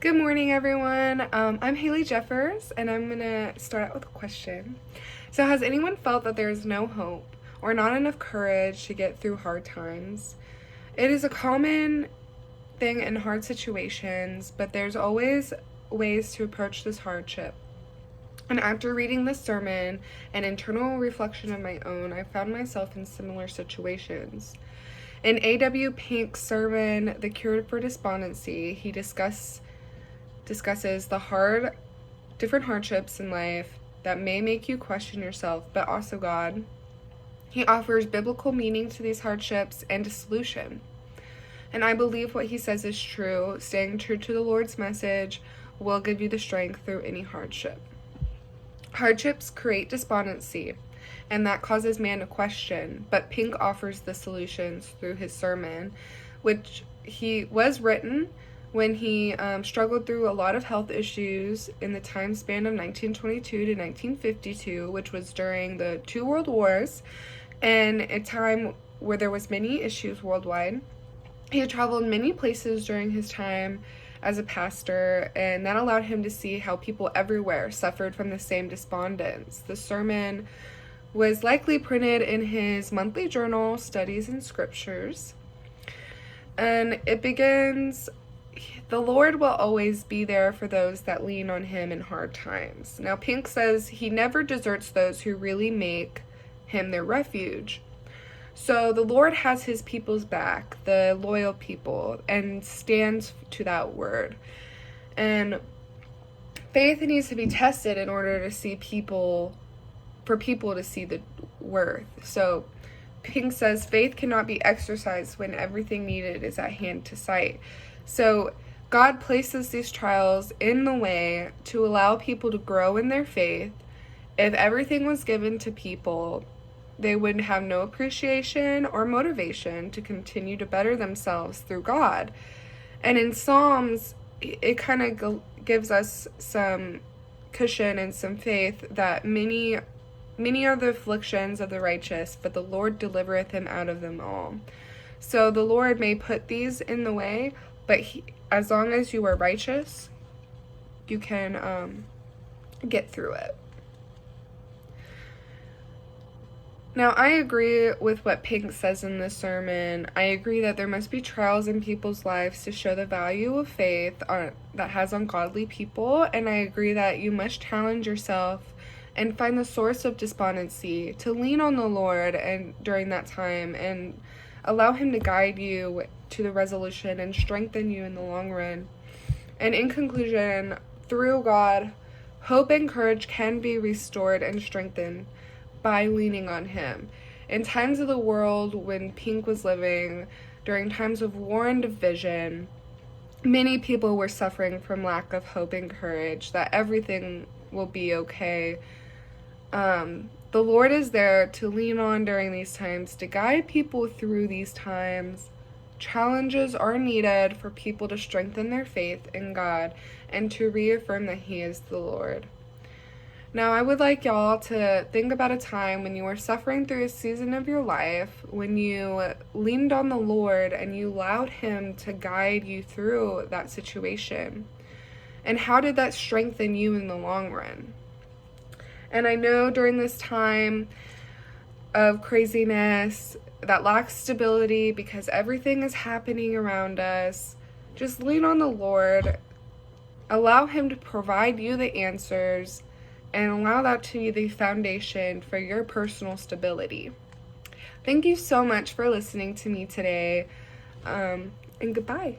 Good morning, everyone. I'm Haley Jeffers, and I'm going to start out with a question. So, has anyone felt that there is no hope or not enough courage to get through hard times? It is a common thing in hard situations, but there's always ways to approach this hardship. And after reading this sermon and internal reflection of my own, I found myself in similar situations. In A.W. Pink's sermon, The Cure for Despondency, he discusses the different hardships in life that may make you question yourself, but also God. He offers biblical meaning to these hardships and a solution. And I believe what he says is true. Staying true to the Lord's message will give you the strength through any hardship. Hardships create despondency, and that causes man to question, but Pink offers the solutions through his sermon, which he was written when he struggled through a lot of health issues in the time span of 1922 to 1952, which was during the two world wars, and a time where there was many issues worldwide. He had traveled many places during his time as a pastor, and that allowed him to see how people everywhere suffered from the same despondence. The sermon was likely printed in his monthly journal, Studies in Scriptures, and it begins, "The Lord will always be there for those that lean on him in hard times." Now, Pink says he never deserts those who really make him their refuge. So the Lord has his people's back, the loyal people, and stands to that word. And faith needs to be tested in order to see for people to see the worth. So Pink says faith cannot be exercised when everything needed is at hand to sight. So God places these trials in the way to allow people to grow in their faith. If everything was given to people, they would have no appreciation or motivation to continue to better themselves through God. And in Psalms, it kind of gives us some cushion and some faith that many are the afflictions of the righteous, but the Lord delivereth him out of them all. So the Lord may put these in the way, but as long as you are righteous, you can get through it. Now, I agree with what Pink says in this sermon. I agree that there must be trials in people's lives to show the value of faith that has on godly people, and I agree that you must challenge yourself and find the source of despondency, to lean on the Lord and during that time and allow him to guide you to the resolution and strengthen you in the long run. And in conclusion, through God, hope and courage can be restored and strengthened by leaning on him. In times of the world when Pink was living, during times of war and division, many people were suffering from lack of hope and courage that everything will be okay. The Lord is there to lean on during these times, to guide people through these times. Challenges are needed for people to strengthen their faith in God and to reaffirm that he is the Lord. Now, I would like y'all to think about a time when you were suffering through a season of your life, when you leaned on the Lord and you allowed him to guide you through that situation. And how did that strengthen you in the long run? And I know during this time of craziness, that lacks stability because everything is happening around us, just lean on the Lord, allow him to provide you the answers, and allow that to be the foundation for your personal stability. Thank you so much for listening to me today, and goodbye.